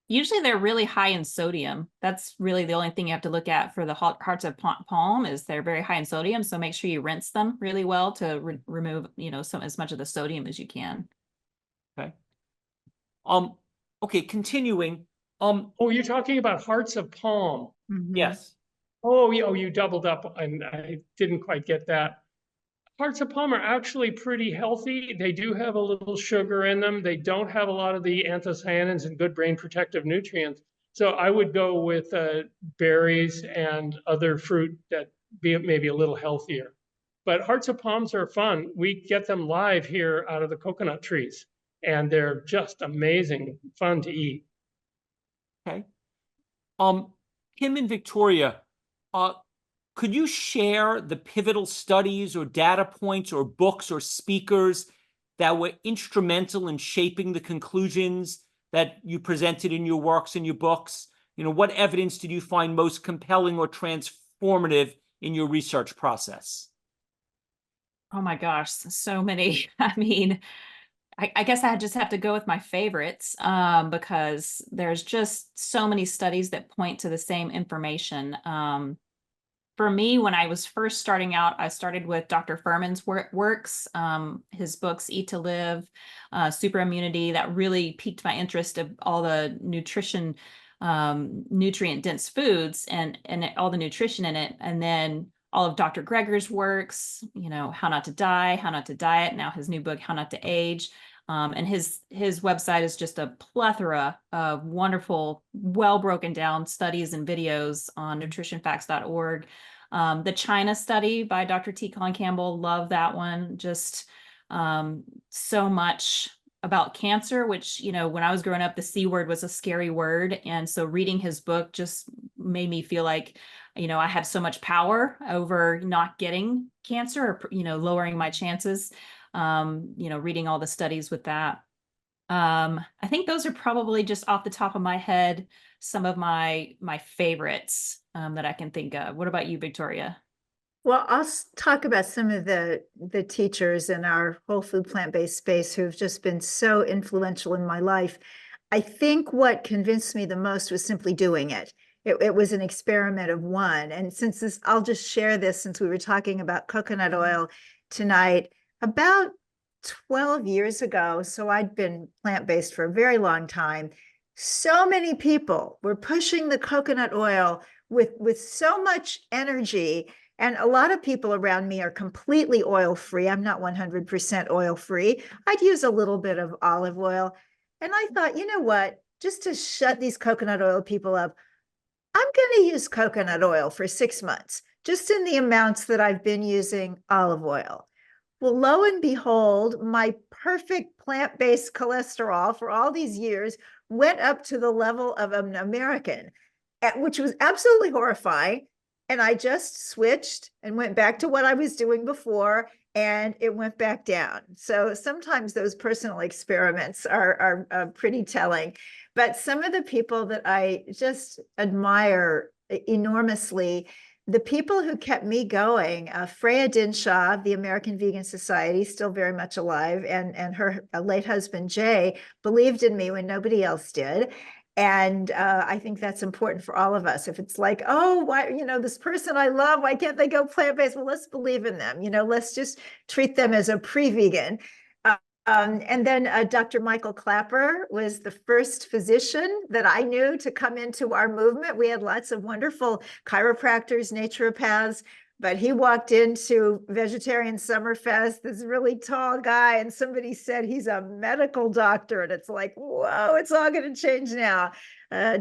Usually they're really high in sodium. That's really the only thing you have to look at for the hearts of palm is they're very high in sodium. So make sure you rinse them really well to remove, some as much of the sodium as you can. Okay. Um, okay, continuing. Oh, you're talking about hearts of palm. Yes. Oh, you doubled up, and I didn't quite get that. Hearts of palm are actually pretty healthy. They do have a little sugar in them. They don't have a lot of the anthocyanins and good brain protective nutrients. So I would go with berries and other fruit that be maybe a little healthier. But hearts of palms are fun. We get them live here out of the coconut trees, and they're just amazing, fun to eat. Okay. Kim and Victoria, uh, could you share the pivotal studies or data points or books or speakers that were instrumental in shaping the conclusions that you presented in your works and your books? What evidence did you find most compelling or transformative in your research process? Oh my gosh, so many. I mean, I guess I just have to go with my favorites because there's just so many studies that point to the same information. For me, when I was first starting out, I started with Dr. Furman's works, his books, Eat to Live, Super Immunity, that really piqued my interest of all the nutrient dense foods and all the nutrition in it. And then all of Dr. Greger's works, How Not to Die, How Not to Diet, now his new book, How Not to Age. And his website is just a plethora of wonderful, well broken down studies and videos on nutritionfacts.org. The China study by Dr. T. Colin Campbell, love that one. Just so much about cancer, which, when I was growing up, the C word was a scary word. And so reading his book just made me feel like, I had so much power over not getting cancer or, lowering my chances. Reading all the studies with that. I think those are probably just off the top of my head, some of my favorites that I can think of. What about you, Victoria? Well, I'll talk about some of the teachers in our whole food plant-based space who've just been so influential in my life. I think what convinced me the most was simply doing it. It was an experiment of one. And since this, I'll just share this since we were talking about coconut oil tonight. About 12 years ago, so I'd been plant-based for a very long time. So many people were pushing the coconut oil with so much energy. And a lot of people around me are completely oil-free. I'm not 100% oil-free. I'd use a little bit of olive oil. And I thought, you know what? Just to shut these coconut oil people up, I'm going to use coconut oil for 6 months, just in the amounts that I've been using olive oil. Well, lo and behold, my perfect plant-based cholesterol for all these years went up to the level of an American, which was absolutely horrifying. And I just switched and went back to what I was doing before, and it went back down. So sometimes those personal experiments are pretty telling. But some of the people that I just admire enormously, the people who kept me going, Freya Dinshaw of the American Vegan Society, still very much alive, and her late husband, Jay, believed in me when nobody else did. And I think that's important for all of us. If it's like, oh, why, this person I love, why can't they go plant-based? Well, let's believe in them. Let's just treat them as a pre-vegan. And then Dr. Michael Clapper was the first physician that I knew to come into our movement. We had lots of wonderful chiropractors, naturopaths, but he walked into Vegetarian Summerfest, this really tall guy, and somebody said he's a medical doctor. And it's like, whoa, it's all going to change now.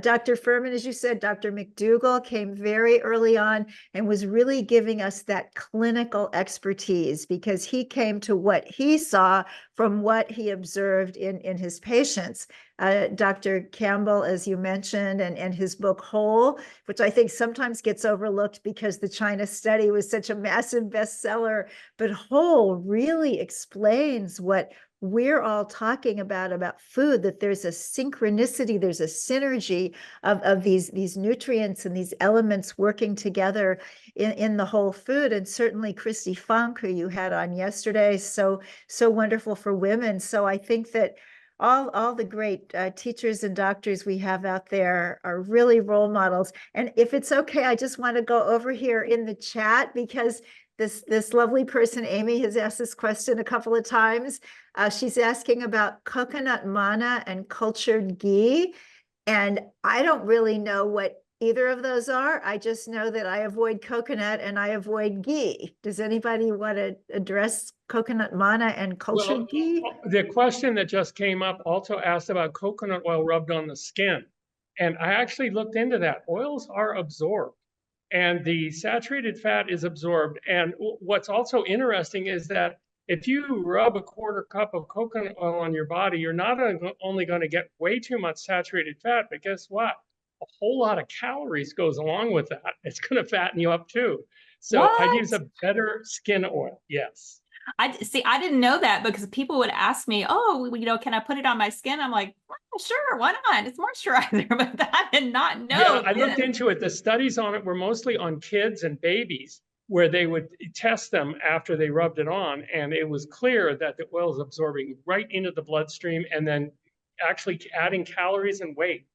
Dr. Furman, as you said, Dr. McDougall came very early on and was really giving us that clinical expertise because he came to what he saw from what he observed in his patients. Dr. Campbell, as you mentioned, and his book Whole, which I think sometimes gets overlooked because the China study was such a massive bestseller, but Whole really explains what we're all talking about food, that there's a synchronicity, there's a synergy of these nutrients and these elements working together in the whole food. And certainly Christy Funk, who you had on yesterday, so wonderful for women. So I think that all the great teachers and doctors we have out there are really role models. And if it's okay, I just want to go over here in the chat because this lovely person, Amy, has asked this question a couple of times. She's asking about coconut manna and cultured ghee. And I don't really know what either of those are. I just know that I avoid coconut and I avoid ghee. Does anybody want to address coconut manna and cultured Well, ghee? the question that just came up also asked about coconut oil rubbed on the skin. And I actually looked into that. Oils are absorbed and the saturated fat is absorbed. And what's also interesting is that if you rub a quarter cup of coconut oil on your body, you're not only going to get way too much saturated fat, but guess what? A whole lot of calories goes along with that. It's going to fatten you up too. So I'd What? use a better skin oil. Yes. I didn't know that because people would ask me, oh, can I put it on my skin? I'm like, oh, sure, why not? It's moisturizer, but I did not know. Yeah, I looked into it. The studies on it were mostly on kids and babies, where they would test them after they rubbed it on, and it was clear that the oil is absorbing right into the bloodstream and then actually adding calories and weight.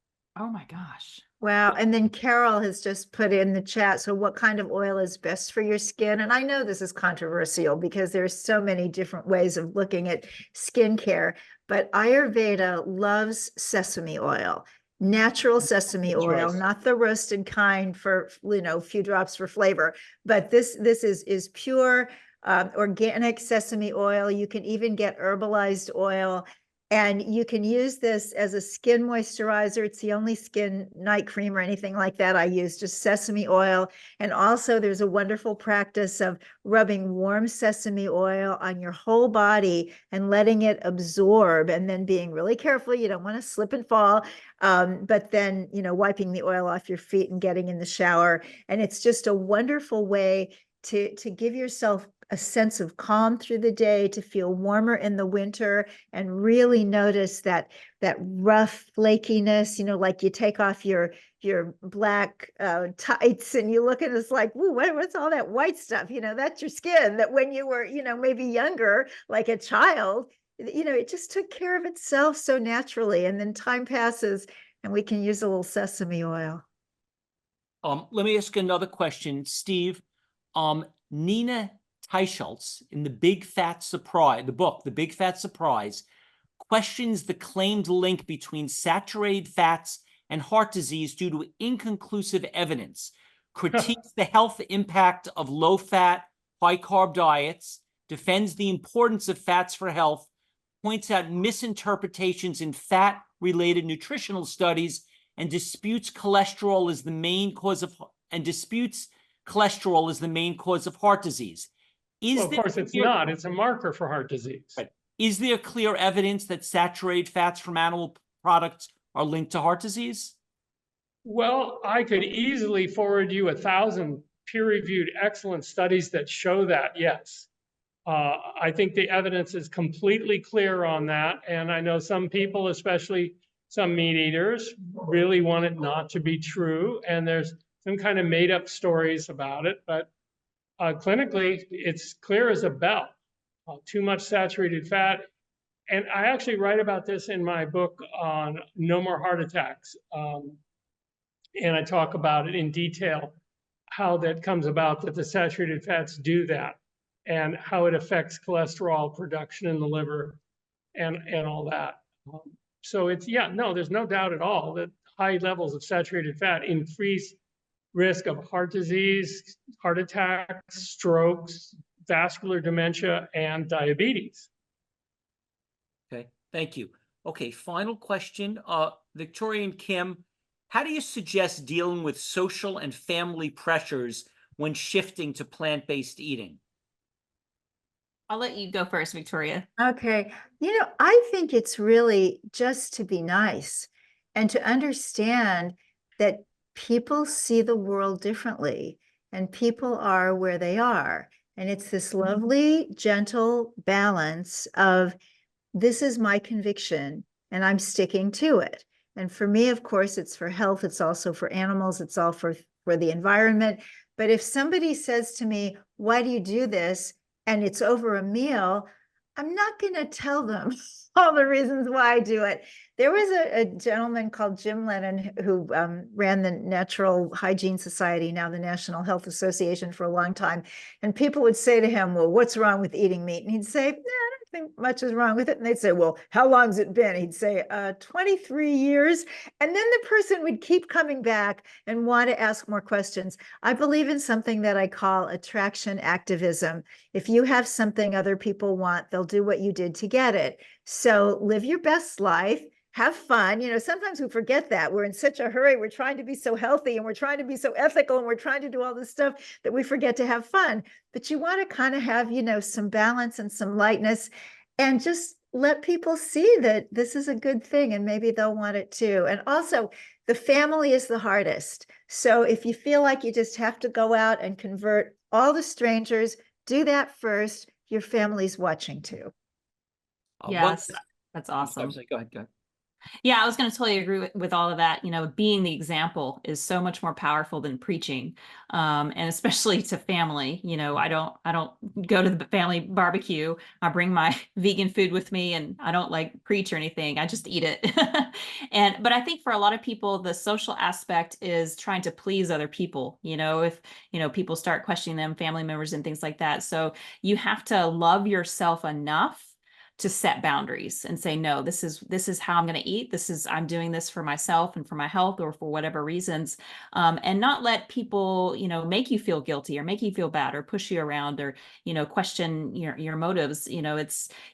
Oh my gosh. Wow. And then Carol has just put in the chat. So what kind of oil is best for your skin? And I know this is controversial because there's so many different ways of looking at skincare, but Ayurveda loves sesame oil, natural sesame oil, not the roasted kind for, a few drops for flavor, but this is pure organic sesame oil. You can even get herbalized oil. And you can use this as a skin moisturizer. It's the only skin night cream or anything like that I use, just sesame oil. And also there's a wonderful practice of rubbing warm sesame oil on your whole body and letting it absorb and then being really careful. You don't want to slip and fall. But then, wiping the oil off your feet and getting in the shower. And it's just a wonderful way to give yourself a sense of calm through the day, to feel warmer in the winter and really notice that rough flakiness, like you take off your black tights and you look and it's like, ooh, what's all that white stuff? That's your skin that when you were, maybe younger, like a child, it just took care of itself so naturally. And then time passes and we can use a little sesame oil. Let me ask another question, Steve. Nina Teicholz in The Big Fat Surprise, the book, The Big Fat Surprise, questions the claimed link between saturated fats and heart disease due to inconclusive evidence, critiques the health impact of low-fat, high-carb diets, defends the importance of fats for health, points out misinterpretations in fat-related nutritional studies, and disputes cholesterol is the main cause of heart disease. Well, of course, it's not. It's a marker for heart disease. Right. Is there clear evidence that saturated fats from animal products are linked to heart disease? Well, I could easily forward you 1,000 peer-reviewed excellent studies that show that, yes. I think the evidence is completely clear on that. And I know some people, especially some meat eaters, really want it not to be true. And there's some kind of made up stories about it. But clinically, it's clear as a bell. Too much saturated fat. And I actually write about this in my book on No More Heart Attacks. And I talk about it in detail, how that comes about, that the saturated fats do that, and how it affects cholesterol production in the liver and all that. So it's, there's no doubt at all that high levels of saturated fat increase risk of heart disease, heart attacks, strokes, vascular dementia, and diabetes. Okay, thank you. Okay, final question. Victoria and Kim, how do you suggest dealing with social and family pressures when shifting to plant-based eating? I'll let you go first, Victoria. Okay. I think it's really just to be nice and to understand that people see the world differently and people are where they are. And it's this lovely, gentle balance of this is my conviction and I'm sticking to it. And for me, of course, it's for health. It's also for animals. It's all for the environment. But if somebody says to me, why do you do this? And it's over a meal, I'm not going to tell them all the reasons why I do it. There was a gentleman called Jim Lennon who ran the Natural Hygiene Society, now the National Health Association, for a long time. And people would say to him, well, what's wrong with eating meat? And he'd say, I don't think much is wrong with it. And they'd say, well, how long's it been? He'd say, 23 years. And then the person would keep coming back and want to ask more questions. I believe in something that I call attraction activism. If you have something other people want, they'll do what you did to get it. So live your best life. Have fun. You know, sometimes we forget that we're in such a hurry. We're trying to be so healthy and we're trying to be so ethical and we're trying to do all this stuff that we forget to have fun. But you want to kind of have, you know, some balance and some lightness and just let people see that this is a good thing and maybe they'll want it too. And also, the family is the hardest. So if you feel like you just have to go out and convert all the strangers, do that first. Your family's watching too. Yes, that's awesome. I'm sorry, go ahead, go ahead. Yeah, I was going to totally agree with all of that. You know, being the example is so much more powerful than preaching, and especially to family. You know, I don't go to the family barbecue. I bring my vegan food with me, and I don't like preach or anything. I just eat it. But I think for a lot of people, the social aspect is trying to please other people. You know, if people start questioning them, family members and things like that. So you have to love yourself enough to set boundaries and say, no, this is how I'm going to eat. I'm doing this for myself and for my health or for whatever reasons. And not let people, make you feel guilty or make you feel bad or push you around or, question your motives.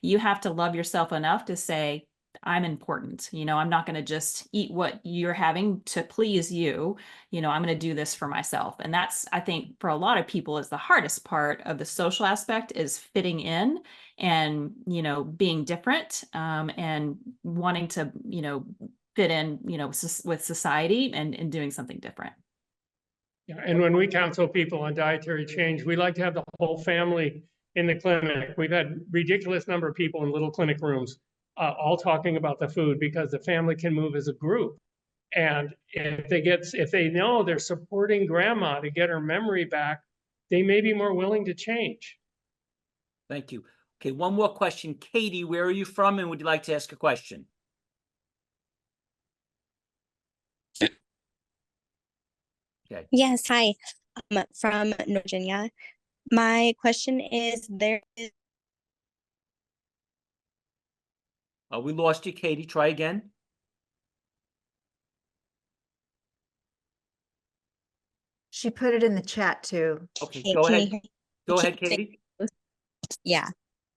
You have to love yourself enough to say, I'm important. I'm not going to just eat what you're having to please you. I'm going to do this for myself. And that's, I think, for a lot of people is the hardest part of the social aspect is fitting in and, being different, and wanting to, fit in, with society and doing something different. Yeah, and when we counsel people on dietary change, we like to have the whole family in the clinic. We've had ridiculous number of people in little clinic rooms, all talking about the food because the family can move as a group. And if they know they're supporting grandma to get her memory back, they may be more willing to change. Thank you. Okay, one more question. Katie, where are you from and would you like to ask a question? Okay. Yes, hi. From Virginia. My question is, We lost you, Katie. Try again. She put it in the chat too. Okay, Hey, go can you ahead. hear me? Go ahead, Katie. Yeah.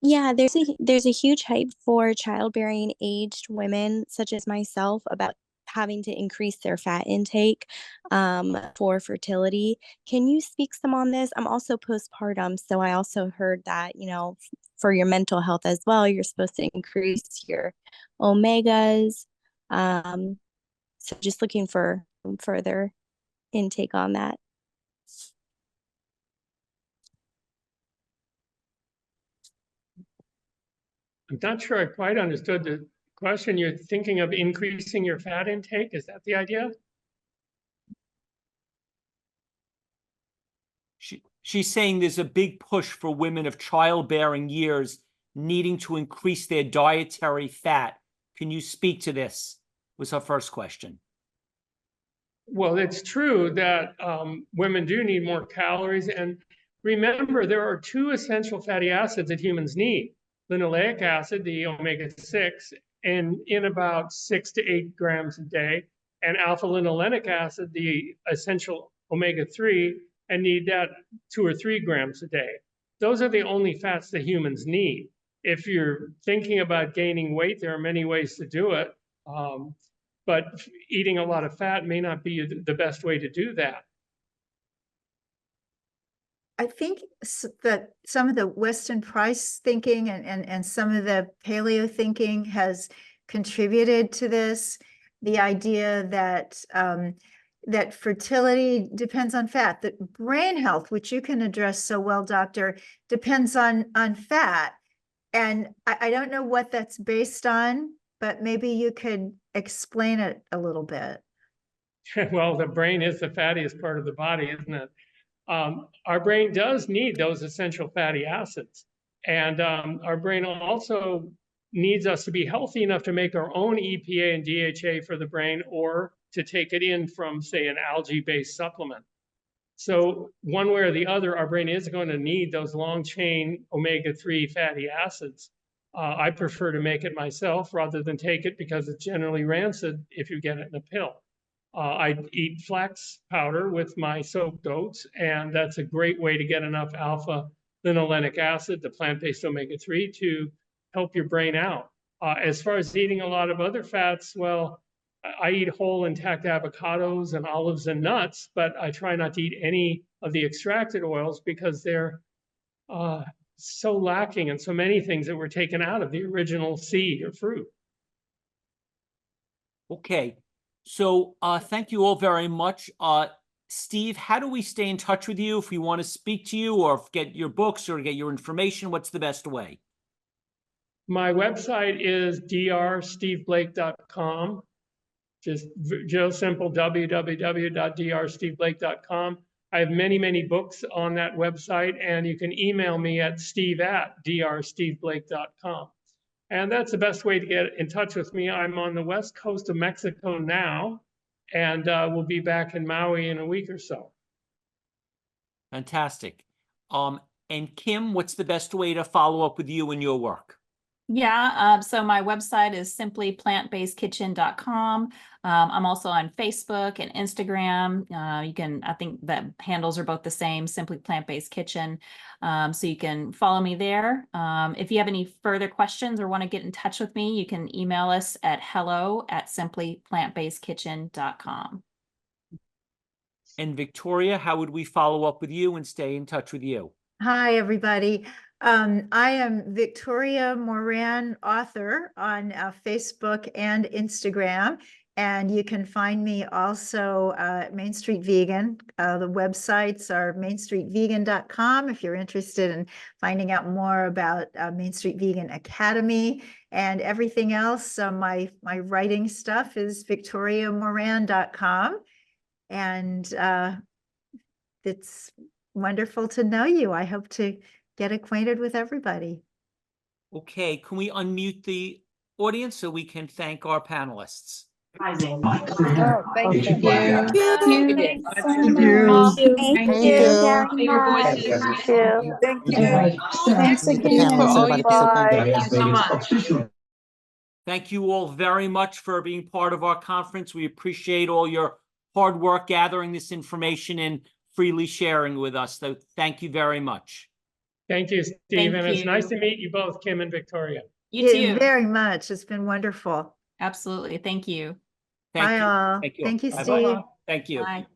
Yeah, there's a huge hype for childbearing aged women such as myself about having to increase their fat intake for fertility. Can you speak some on this? I'm also postpartum, so I also heard that, for your mental health as well, you're supposed to increase your omegas. So just looking for further intake on that. I'm not sure I quite understood the question. You're thinking of increasing your fat intake? Is that the idea? She's saying there's a big push for women of childbearing years needing to increase their dietary fat. Can you speak to this? Was her first question. Well, it's true that women do need more calories. And remember, there are two essential fatty acids that humans need. Linoleic acid, the omega-6, and in about 6 to 8 grams a day, and alpha-linolenic acid, the essential omega-3, and need that 2 or 3 grams a day. Those are the only fats that humans need. If you're thinking about gaining weight, there are many ways to do it. But eating a lot of fat may not be the best way to do that. I think that some of the Weston Price thinking and some of the paleo thinking has contributed to this. The idea that that fertility depends on fat, that brain health, which you can address so well, doctor, depends on fat. And I don't know what that's based on, but maybe you could explain it a little bit. Well, the brain is the fattiest part of the body, isn't it? Our brain does need those essential fatty acids. And our brain also needs us to be healthy enough to make our own EPA and DHA for the brain, or to take it in from, say, an algae-based supplement. So one way or the other, our brain is going to need those long-chain omega-3 fatty acids. I prefer to make it myself rather than take it because it's generally rancid if you get it in a pill. I eat flax powder with my soaked oats, and that's a great way to get enough alpha-linolenic acid, the plant-based omega-3, to help your brain out. As far as eating a lot of other fats, well, I eat whole intact avocados and olives and nuts, but I try not to eat any of the extracted oils because they're so lacking in so many things that were taken out of the original seed or fruit. Okay. So thank you all very much. Steve, how do we stay in touch with you if we want to speak to you or get your books or get your information? What's the best way? My website is drsteveblake.com. Just simple, www.drsteveblake.com. I have many, many books on that website, and you can email me at steve@drsteveblake.com. And that's the best way to get in touch with me. I'm on the west coast of Mexico now, and we'll be back in Maui in a week or so. Fantastic. And Kim, what's the best way to follow up with you and your work? Yeah, so my website is simply plantbasedkitchen.com. I'm also on Facebook and Instagram. I think the handles are both the same, Simply Plant-Based Kitchen. So you can follow me there. If you have any further questions or want to get in touch with me, you can email us at hello@simplyplantbasedkitchen.com. And Victoria, how would we follow up with you and stay in touch with you? Hi, everybody. I am Victoria Moran, author on Facebook and Instagram. And you can find me also at Main Street Vegan. The websites are mainstreetvegan.com if you're interested in finding out more about Main Street Vegan Academy. And everything else, my writing stuff is victoriamoran.com. And it's wonderful to know you. I hope to get acquainted with everybody. Okay, can we unmute the audience so we can thank our panelists? Thank you. Thank you so much. Thank Thank you Your very much. voices. Thank you. Thank you. Thanks Thank you again. for all you do. Bye. Thank you so much. Thank you all very much for being part of our conference. We appreciate all your hard work gathering this information and freely sharing with us. So thank you very much. Thank you, Stephen. Thank It's nice you. to meet you both, Kim and Victoria. You too. Very much. It's been wonderful. Absolutely. Thank you. Thank Bye you. all. Thank you. Thank you, Bye-bye. Steve. Thank you. Bye.